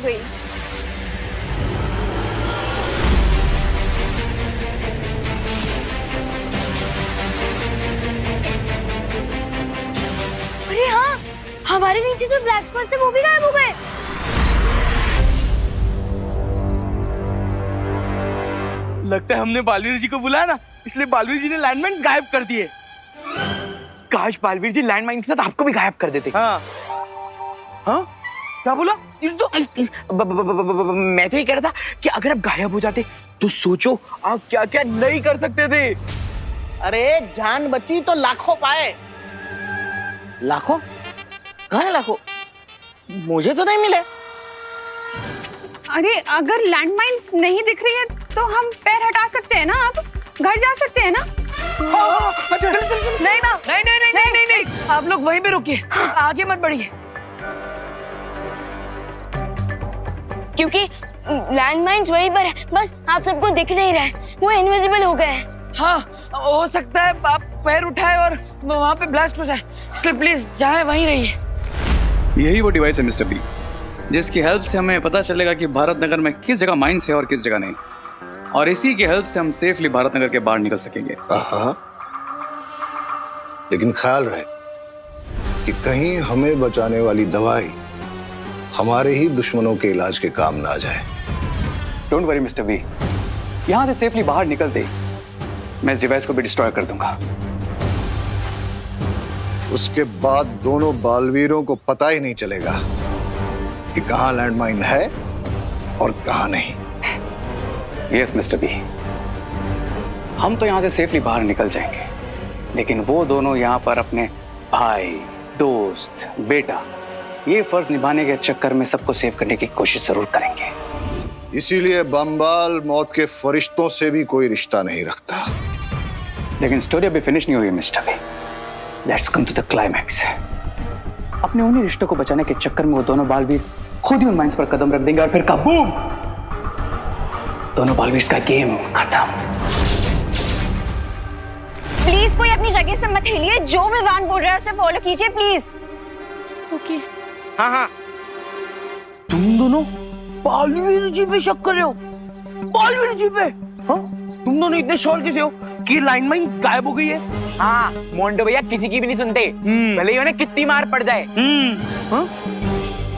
गई। अरे हाँ, हमारे नीचे जो ब्लैक स्पॉट्स है वो भी गायब हो गए। लगता है हमने बालवीर जी को बुलाया ना, इसलिए बालवीर जी ने लैंडमाइंस गायब कर दिए। काश बालवीर जी लैंडमाइन के साथ आपको भी गायब कर देते। हाँ हाँ, क्या बोला? मैं तो ये कह रहा था कि अगर आप गायब हो जाते तो सोचो आप क्या क्या नहीं कर सकते थे। अरे जान बची तो लाखों पाए। लाखों? कहाँ है लाखों? मुझे तो नहीं मिले। अरे अगर लैंडमाइंस नहीं दिख रही है तो हम पैर हटा सकते हैं ना, अब घर जा सकते हैं ना। नहीं ना, नहीं नहीं नहीं नहीं नहीं नहीं, आप लोग वहीं पे रुकिए, आगे मत बढ़िए। क्योंकि लैंडमाइंस वहीं पर है, बस आप सबको दिख नहीं रहा है, वो इनविजिबल हो गए हैं। हाँ, हो सकता है आप पैर उठाए और वहाँ पे ब्लास्ट हो जाए, इसलिए प्लीज जाए वहीं रहिए। यही वो डिवाइस है मिस्टर बी, जिसकी हेल्प से हमें पता चलेगा कि भारत नगर में किस जगह माइंस है और किस जगह नहीं, और इसी की हेल्प से हम सेफली भारत नगर के बाहर निकल सकेंगे। लेकिन ख्याल रहे कि कहीं हमें बचाने वाली दवाई हमारे ही दुश्मनों के इलाज के काम ना आ जाए। डोंट वरी मिस्टर बी, यहाँ से सेफली बाहर निकलते मैं इस डिवाइस को भी डिस्ट्रॉय कर दूंगा। उसके बाद दोनों बालवीरों को पता ही नहीं चलेगा कि कहाँ लैंडमाइन है और कहाँ नहीं। यस मिस्टर बी, हम तो यहाँ से सेफली बाहर निकल जाएंगे, लेकिन वो दोनों यहाँ पर अपने भाई, दोस्त, बेटा, ये फर्ज निभाने के चक्कर में सबको सेव करने की कोशिश जरूर करेंगे। इसीलिए बमबाल मौत के फरिश्तों से भी कोई रिश्ता नहीं रखता। लेकिन स्टोरी अभी फिनिश नहीं हुई mister B, let's come to the climax. अपने उन्हीं रिश्तों को बचाने के चक्कर में वो दोनों बालवीर खुद ही उन माइंस पर कदम रख देंगे और फिर काबूम, दोनों बालवीर का गेम खत्म। प्लीज कोई अपनी जगह से मत हिलिए, जो विवान बोल रहा है उसे फॉलो कीजिए प्लीज। ओके। हाँ हाँ, तुम दोनों बालवीर जी पे शक कर रहे हो? बालवीर जी पे? हाँ, तुम दोनों इतने श्योर कैसे हो कि लैंडमाइन गायब हो गई है? हाँ मोंटो भैया किसी की भी नहीं सुनते, भले ही उन्हें कितनी मार पड़ जाए। हाँ?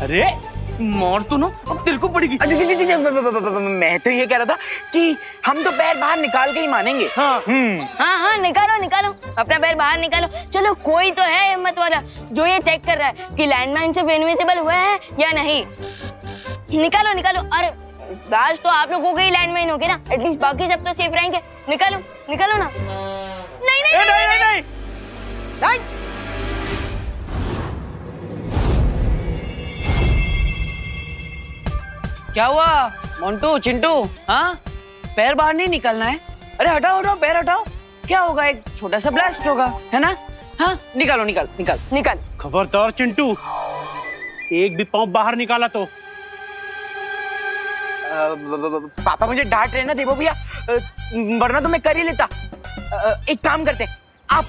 अरे मार तो ना अब तेरे को पड़ेगी। मैं तो ये कह रहा था कि हम तो पैर बाहर निकाल के ही मानेंगे। हाँ हाँ हाँ, निकालो निकालो, अपना पैर बाहर निकालो। चलो कोई तो है हिम्मत वाला जो ये चेक कर रहा है कि लैंडमाइन सिर्फ इनविजिबल हुआ है या नहीं। निकालो निकालो। अरे राज तो आप लोगों के ही लैंडमाइन होगी ना, एटलीस्ट बाकी सब तो सेफ रहेंगे। निकालो निकालो ना। नहीं नहीं नहीं नहीं नहीं, नहीं। क्या हुआ मोंटू, चिंटू? हाँ, पैर बाहर नहीं निकलना है? अरे हटाओ हटाओ, पैर हटाओ, क्या होगा, एक छोटा सा ब्लास्ट होगा, है ना? हाँ, निकालो निकाल निकाल निकाल। खबरदार चिंटू, एक भी पाँव बाहर निकाला तो। पापा मुझे डांट रहे ना देवो भैया, वरना तो मैं कर ही लेता। एक काम करते, आप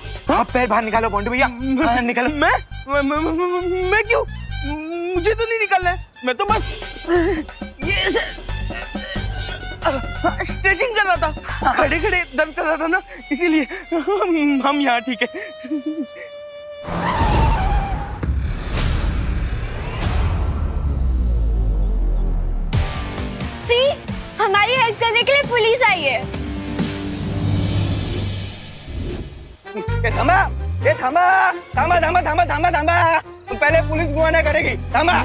पैर बाहर निकालो मोंटो भैया। निकालो। मैं क्यों? मुझे तो नहीं निकालना है, मैं तो बस ये स्ट्रेचिंग कर रहा था, खड़े खड़े दर्द कर रहा था ना, इसीलिए हम यहाँ ठीक है। सी, हमारी हेल्प करने के लिए पुलिस आई है। थामा, ये थामा, थामा थामा थामा थामा थामा, पहले पुलिस बुआना करेगी। थामा।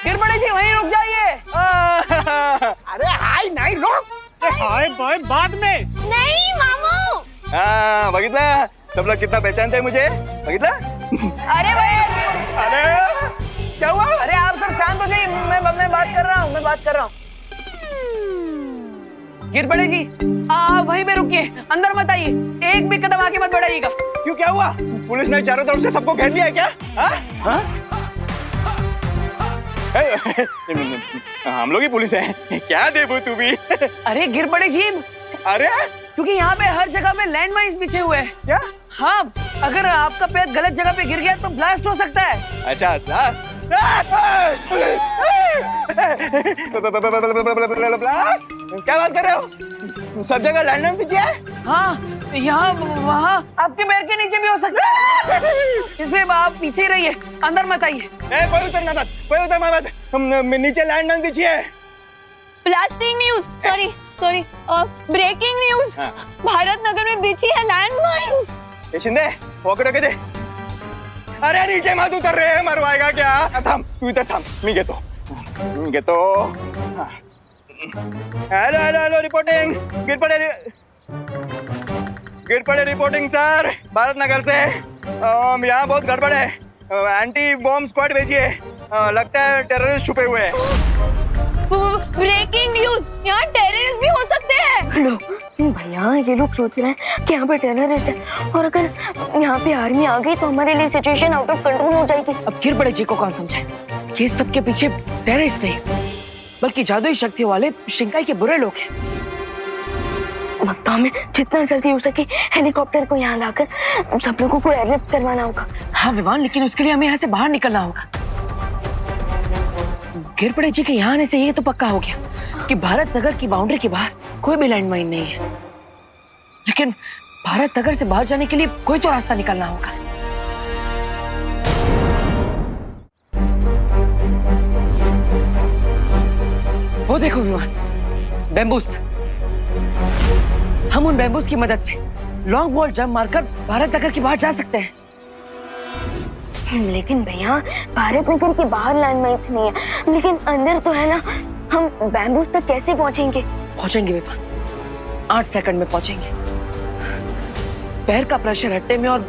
गिरबड़े जी वहीं रुक जाइए। अरे हाय नहीं रोक, हाय बाय बाद में। नहीं मामू। हाँ बगितला, सब लोग कितना पहचानते हैं मुझे, बगितला। अरे भाई, अरे क्या हुआ? अरे आप सब शांत हो जाइए, मैं बात कर रहा हूँ। गिरबड़े जी, वहीं पे रुकिए, अंदर मत आइए, एक भी कदम आगे मत बढ़ाइएगा। क्यों, क्या हुआ? पुलिस ने चारों तरफ से सबको घेर लिया है क्या? हाँ? हम लोग ही पुलिस है क्या देबू तू भी? अरे गिरबड़े जी, अरे क्योंकि यहाँ पे हर जगह पे लैंडमाइंस बिछे हुए हैं। क्या? हाँ, अगर आपका पैर गलत जगह पे गिर गया तो ब्लास्ट हो सकता है। अच्छा क्या बात कर रहे हो? सब जगह लैंडमाइन पीछे है? हाँ, यहाँ वहाँ आपके पैर के नीचे भी हो सकता है, इसलिए आप पीछे ही रहिए, अंदर मत आइए। कोई उतरना मत, कोई उतरना मत, नीचे लैंडमाइन पीछे है। Blasting news, sorry breaking news, Bharat Nagar में बिछी है लैंडमाइंस। ये शिंदे वॉकर के दे। अरे नीचे मत उतर रहे, मरवाएगा क्या? थांब, तू इधर थांब, मी घेतो। हेलो रिपोर्टिंग, गिरपड़े रिपोर्टिंग सर, भारत नगर से। यहाँ बहुत गड़बड़ है, एंटी बॉम्ब स्क्वाड भेजिए, लगता है टेररिस्ट छुपे हुए हैं। ब्रेकिंग न्यूज, यहाँ टेररिस्ट भी हो सकते हैं। लो भैया, ये लोग सोच रहे हैं कि यहाँ पे टेररिस्ट है, और अगर यहाँ पे आर्मी आ गई तो हमारे लिए सिचुएशन आउट ऑफ कंट्रोल हो जाएगी। अब गिरपड़े जी को कौन समझाए? ये सबके पीछे टेररिस्ट नहीं, बल्कि जादुई शक्तियों वाले शिंकाई के बुरे लोग हैं। लगता हमें जितना जल्दी हो सके हेलीकॉप्टर को यहाँ लाकर सब लोगों को एयरलिफ्ट करवाना होगा। हाँ विमान, लेकिन उसके लिए हमें यहाँ से बाहर निकलना होगा। गिरपड़े जी के यहाँ आने से ये तो पक्का हो गया कि भारत नगर की बाउंड्री के बाहर कोई भी लैंडमाइन नहीं है, लेकिन भारत नगर से बाहर जाने के लिए कोई तो रास्ता निकलना होगा। वो देखो विमान, बैम्बूस। हम उन बैम्बूस की मदद से लॉन्ग वॉल जंप मारकर भारत नगर के बाहर जा सकते हैं। लेकिन भैया, भारत नगर के बाहर लैंडमाइंस नहीं है, लेकिन अंदर तो है ना। हम बैम्बूस तक कैसे पहुंचेंगे? पहुंचेंगे विमान, 8 सेकंड में पहुंचेंगे। पैर का प्रेशर हटने में और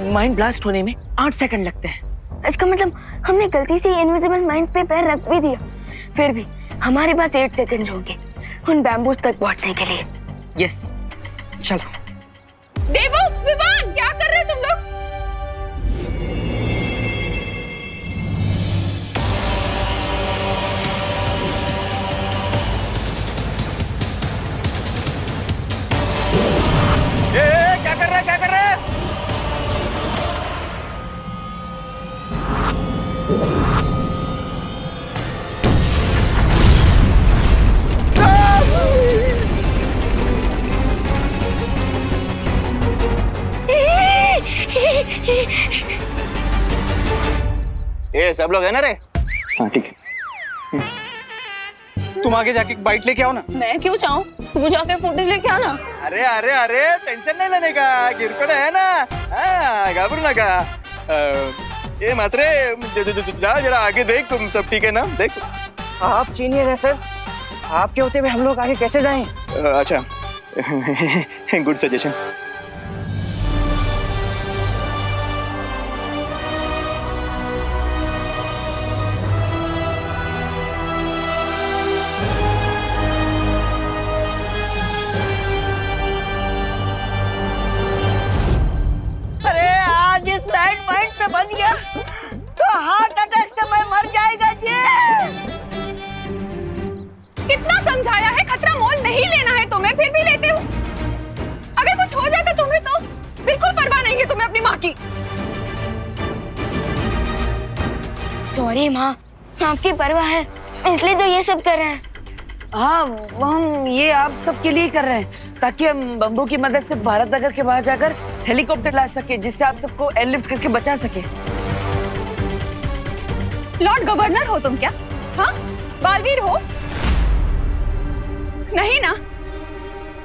माइंड ब्लास्ट होने में 8 सेकंड लगते हैं। इसका मतलब हमने गलती से इनविजिबल माइंड पे पैर रख भी दिया, फिर भी हमारे पास 8 सेकंड होंगे उन बैम्बूस तक पहुंचने के लिए। यस, चलो। देवो, विमान, क्या कर रहे हो तुम लोग? क्या कर रहा है, क्या कर रहा है? ये सब लोग है ना रे? हाँ ठीक है, तुम आगे जाके एक बाइट लेके आओ ना। मैं क्यों चाहूँ? तू जाके फुटेज लेके आना। अरे अरे अरे, टेंशन नहीं लेने का, गिरपड़े है ना, घबरू ना का। ये मात्रे जा जरा आगे देख, तुम सब ठीक है ना? देख, आप सीनियर हैं सर, आपके होते हुए हम लोग आगे कैसे जाएं? अच्छा गुड सजेशन। लैंडमाइन से बन गया तो हार्ट अटैक से मैं मर जाएगा जी। कितना समझाया है, खतरा मोल नहीं लेना है तुम्हें, फिर भी लेते हो। अगर कुछ हो जाता तुम्हें तो बिल्कुल परवाह नहीं है तुम्हें अपनी माँ की। सॉरी माँ, आपकी परवाह है इसलिए तो ये सब कर रहे हैं। हाँ, हम ये आप सबके लिए कर रहे हैं ताकि हम बम्बू की मदद से भारत नगर के बाहर जाकर हेलीकॉप्टर ला सके, जिससे आप सबको एयरलिफ्ट करके बचा सके। लॉर्ड गवर्नर हो तुम क्या? हाँ, बालवीर हो? नहीं ना?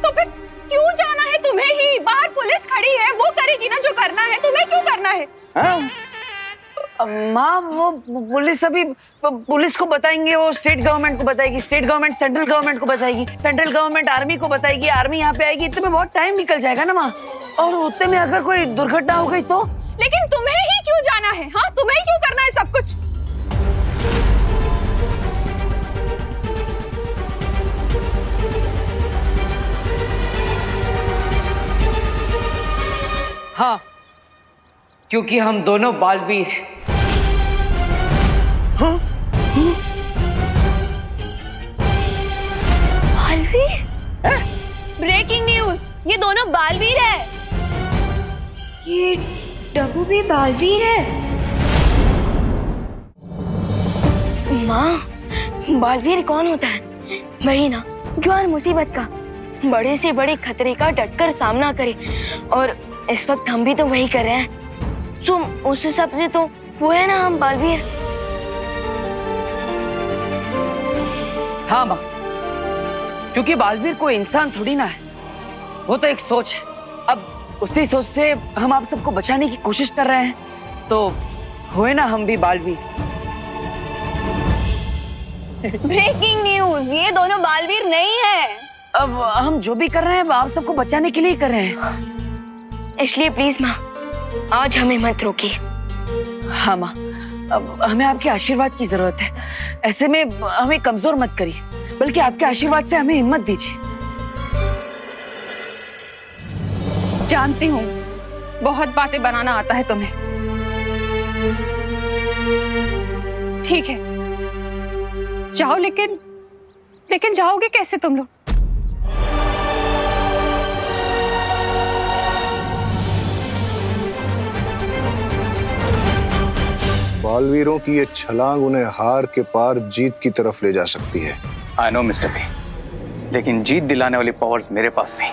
तो फिर क्यों जाना है तुम्हें ही? बाहर पुलिस खड़ी है, वो करेगी ना जो करना है, तुम्हें क्यों करना है? हाँ? माँ, वो पुलिस अभी पुलिस को बताएंगे, वो स्टेट गवर्नमेंट को बताएगी, स्टेट गवर्नमेंट सेंट्रल गवर्नमेंट को बताएगी, सेंट्रल गवर्नमेंट आर्मी को बताएगी, आर्मी यहाँ पे आएगी, इतने में बहुत टाइम निकल जाएगा ना माँ। और उतने में अगर कोई दुर्घटना हो गई तो? लेकिन तुम्हें ही क्यों जाना है? हाँ, तुम्हें क्यों करना है सब कुछ? हाँ, क्योंकि हम दोनों बालवीर हैं। हाँ? बालवीर? ब्रेकिंग न्यूज, ये दोनों बालवीर है। डब्बू भी बालवीर है। माँ, बालवीर कौन होता है? वही ना जो हर मुसीबत का, बड़े से बड़े खतरे का डटकर सामना करे, और इस वक्त हम भी तो वही कर रहे हैं। तो उस हिसाब से तो वो है ना हम बालवीर। हाँ माँ, क्योंकि बालवीर कोई इंसान थोड़ी ना है, वो तो एक सोच है। अब उसी सोच से हम आप सबको बचाने की कोशिश कर रहे हैं, तो हुए ना हम भी बालवीर। ब्रेकिंग न्यूज, ये दोनों बालवीर नहीं है। अब हम जो भी कर रहे हैं आप सबको बचाने के लिए कर रहे हैं। इसलिए प्लीज माँ, आज हमें मत रोकिए। हाँ माँ, अब हमें आपके आशीर्वाद की जरूरत है। ऐसे में हमें कमजोर मत करिए, बल्कि आपके आशीर्वाद से हमें हिम्मत दीजिए। जानती हूँ बहुत बातें बनाना आता है तुम्हें। ठीक है, जाओ, लेकिन जाओगे कैसे तुम लोग? बालवीरों की ये छलांग उन्हें हार के पार जीत की तरफ ले जा सकती है। आई नो मिस्टर बी, लेकिन जीत दिलाने वाली पावर्स मेरे पास नहीं,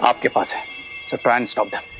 आपके पास है। So try and stop them.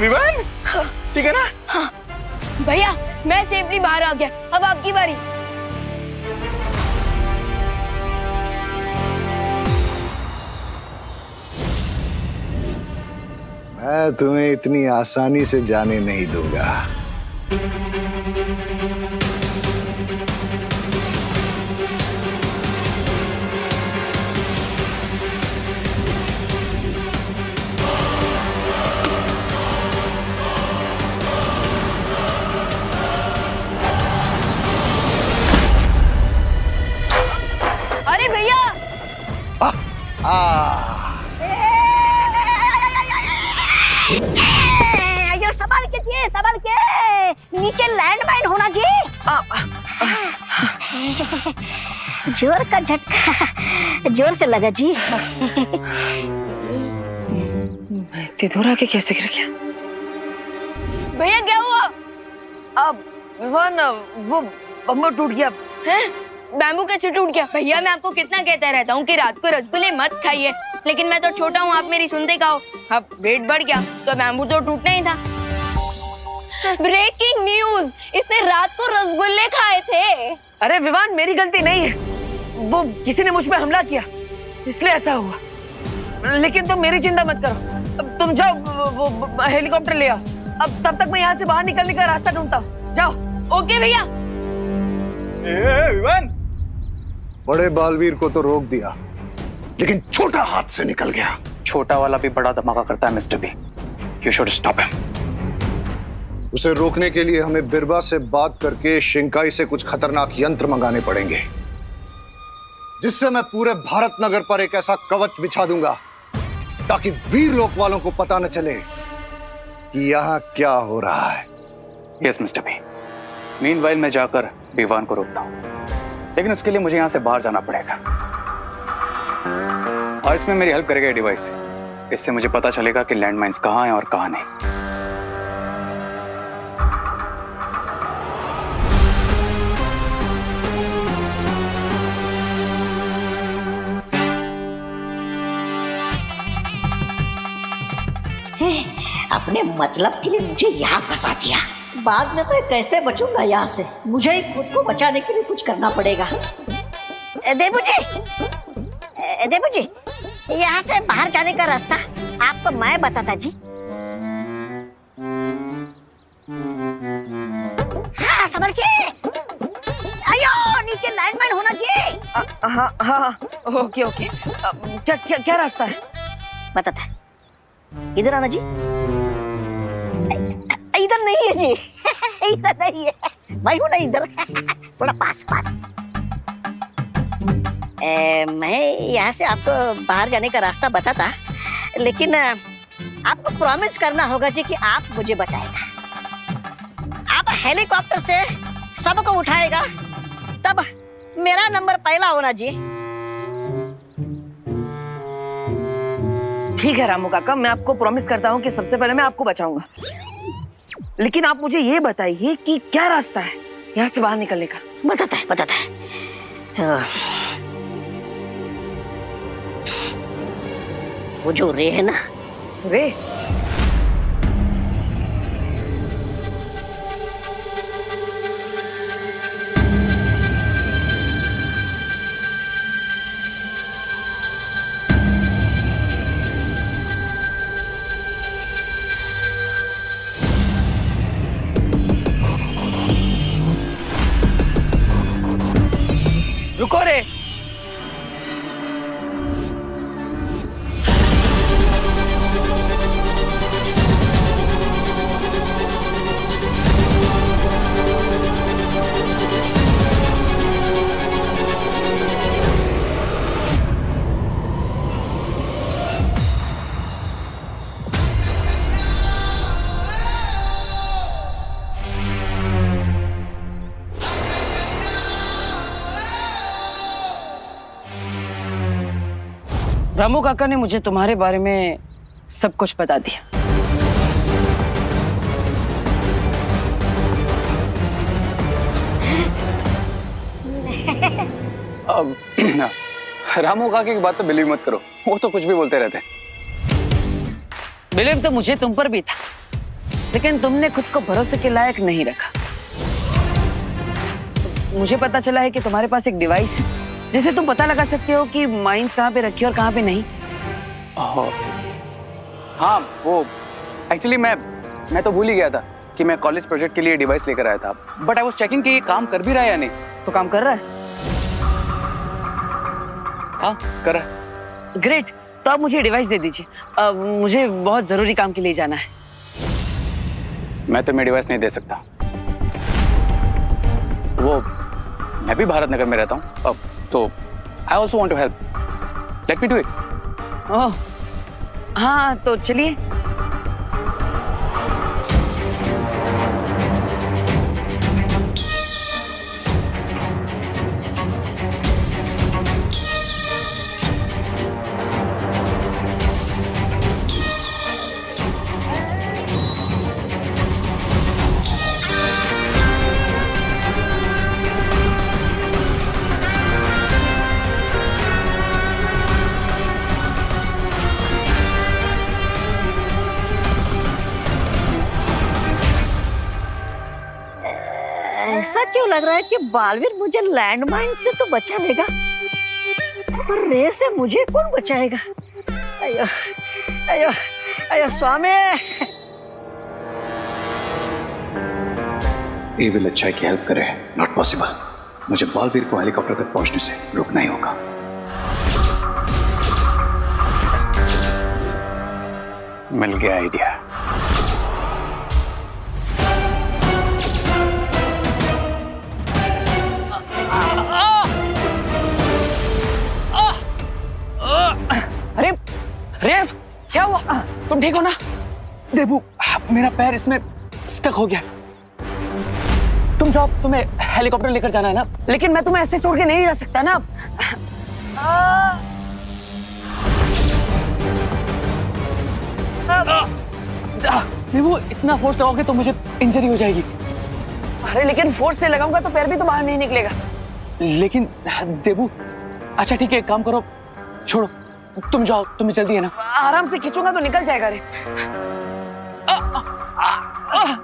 Vivaan, ठीक है ना? भैया, मैं सेफली बाहर आ गया, अब आपकी बारी। मैं तुम्हें इतनी आसानी से जाने नहीं दूंगा। अरे भैया, ये संभाल के नीचे लैंडमाइन होना जी। जोर का झटका जोर से लगा जी। इतनी दूर आके कैसे गिर गया? भैया क्या हुआ? अब विवान, वो बम्बू टूट गया। हैं? बैम्बू कैसे टूट गया? भैया, मैं आपको कितना कहता रहता हूँ कि रात को रसगुल्ले मत खाइए, लेकिन मैं तो छोटा हूँ, आप मेरी सुनते का हो। अब वेट बढ़ गया तो बैम्बू तो टूटना ही था। ब्रेकिंग न्यूज, इसने रात को रसगुल्ले खाए थे। अरे विवान, मेरी गलती नहीं है, वो किसी ने मुझ पे हमला किया इसलिए ऐसा हुआ। लेकिन तुम मेरी चिंता मत करो, अब तुम जाओ, वो हेलीकॉप्टर ले आओ। अब तब तक मैं यहाँ से बाहर निकलने का रास्ता ढूंढता हूँ। जाओ। ओके भैया। विवान, बड़े बालवीर को तो रोक दिया, लेकिन छोटा हाथ से निकल गया। छोटा वाला भी बड़ा धमाका करता है mister B, you should stop him. उसे रोकने के लिए हमें बिरबा से बात करके शिंकाई से कुछ खतरनाक यंत्र मंगाने पड़ेंगे, जिससे मैं पूरे भारत नगर पर एक ऐसा कवच बिछा दूंगा ताकि वीर लोक वालों को पता न चले कि यहाँ क्या हो रहा है। Yes mister B. मीनवाइल मैं जाकर विवान को रोकता हूँ, लेकिन उसके लिए मुझे यहाँ से बाहर जाना पड़ेगा, और इसमें मेरी हेल्प करेगा ये डिवाइस। इससे मुझे पता चलेगा कि लैंडमाइंस कहाँ हैं और कहाँ नहीं। अपने मतलब के लिए मुझे यहाँ फंसा दिया। बाद में मैं कैसे बचूंगा यहाँ से? मुझे ही खुद को बचाने के लिए कुछ करना पड़ेगा। देबू जी, यहाँ से बाहर जाने का रास्ता आपको मैं बताता जी। हाँ संभल के। आयो नीचे लाइनमैन होना चाहिए। हाँ हाँ ओके ओके। क्या क्या क्या रास्ता है? बताता है। इधर आना जी। इधर नहीं है जी। इधर नहीं है, मैं हूं ना इधर। थोड़ा पास पास। मैं यहाँ से आपको बाहर जाने का रास्ता बताता, लेकिन आपको प्रॉमिस करना होगा जी कि आप मुझे बचाएगा। आप हेलीकॉप्टर से सबको उठाएगा, तब मेरा नंबर पहला होना जी। ठीक है रामू काका, मैं आपको प्रॉमिस करता हूँ कि सबसे पहले मैं आपको बचाऊंगा, लेकिन आप मुझे ये बताइए कि क्या रास्ता है यहाँ से बाहर निकलने का? बताता है बताता है। वो जो रे है ना, रे? रुको रे। रामू काका ने मुझे तुम्हारे बारे में सब कुछ बता दिया। अब रामू काका की बात तो बिलीव मत करो, वो तो कुछ भी बोलते रहते हैं। बिलीव तो मुझे तुम पर भी था, लेकिन तुमने खुद को भरोसे के लायक नहीं रखा। मुझे पता चला है कि तुम्हारे पास एक डिवाइस है जिसे तुम पता लगा सकते हो कि माइंस कहाँ पे रखी और कहाँ पे नहीं। हाँ, वो एक्चुअली मैं तो भूल ही गया था कि मैं कॉलेज प्रोजेक्ट के लिए डिवाइस लेकर आया था, बट आई वाज चेकिंग कि ये काम कर भी रहा है या नहीं। तो काम कर रहा है? हाँ, कर रहा है। ग्रेट, तो आप मुझे डिवाइस दे दीजिए, मुझे बहुत जरूरी काम के लिए जाना है। मैं तुम्हें डिवाइस नहीं दे सकता। वो मैं भी भारत नगर में रहता हूँ, अब तो I also want to help, let me do it. Oh हाँ, तो चलिए। ऐसा क्यों लग रहा है कि बालवीर मुझे लैंडमाइन से तो बचा लेगा, पर रे से मुझे कौन बचाएगा? अयो अयो अयो स्वामी। एविल अच्छाई की हेल्प करे, नॉट पॉसिबल। मुझे बालवीर को हेलीकॉप्टर तक पहुंचने से रुकना ही होगा। मिल गया आइडिया। अरे रे, क्या हुआ? तुम ठीक हो ना? देबू, मेरा पैर इसमें स्टक हो गया। तुम जाओ, तुम्हें हेलीकॉप्टर लेकर जाना है ना। लेकिन मैं तुम्हें ऐसे छोड़ के नहीं जा सकता ना। देबू, इतना फोर्स लगाओगे तो मुझे इंजरी हो जाएगी। अरे लेकिन फोर्स से लगाऊंगा तो पैर भी तो बाहर नहीं निकलेगा। लेकिन देबू, अच्छा ठीक है, एक काम करो, छोड़ो, तुम जाओ, तुम्हें जल्दी है ना। आराम से खींचूंगा तो निकल जाएगा रे।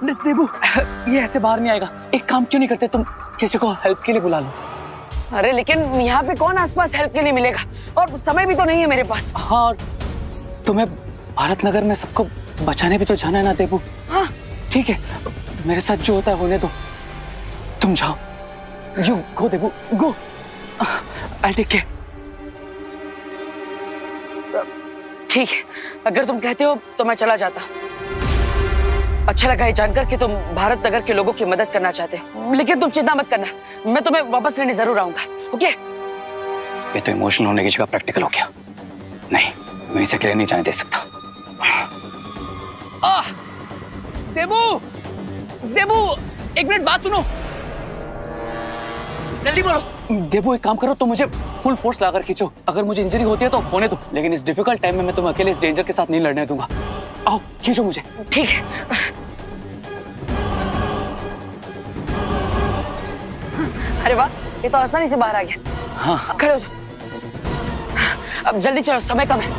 देबू, ये ऐसे बाहर नहीं आएगा। एक काम क्यों नहीं करते, तुम किसी को हेल्प के लिए बुला लो। अरे लेकिन यहाँ पे कौन आसपास हेल्प के लिए मिलेगा, और समय भी तो नहीं है मेरे पास। हाँ, तुम्हें भारत नगर में सबको बचाने भी तो जाना है ना देबू। हाँ ठीक है, मेरे साथ जो होता है होने दो, तुम जाओ। You go Debu, go. I take care. ठीक है, अगर तुम कहते हो तो मैं चला जाता। अच्छा लगा ये जानकर कि तुम भारत नगर के लोगों की मदद करना चाहते हो, लेकिन तुम चिंता मत करना, मैं तुम्हें वापस लेने जरूर आऊंगा। ओके? ये तो इमोशनल होने की जगह प्रैक्टिकल हो गया। नहीं, मैं इसे अकेले नहीं जाने दे सकता। देबू, देबू, एक मिनट बात सुनो, जल्दी बोलो। देबू एक काम करो, तो मुझे फुल फोर्स लाकर खींचो। अगर मुझे इंजरी होती है तो होने दो, लेकिन इस डिफिकल्ट टाइम में मैं तुम्हें अकेले इस डेंजर के साथ नहीं लड़ने दूंगा। आओ खींचो मुझे। ठीक है। अरे वाह, ये तो आसानी से बाहर आ गया। हाँ, खड़े हो जाओ। अब जल्दी चलो, समय कम है।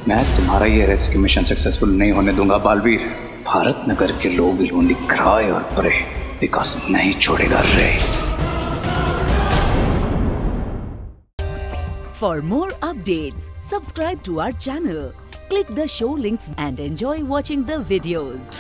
मैं तुम्हारा ये रेस्क्यू मिशन सक्सेसफुल नहीं होने दूंगा बालवीर। भारत नगर के लोग विल ओनली क्राई और प्रे बिकॉज नहीं छोड़ेगा रे। For more updates, subscribe to our channel, click the show links and enjoy watching the videos.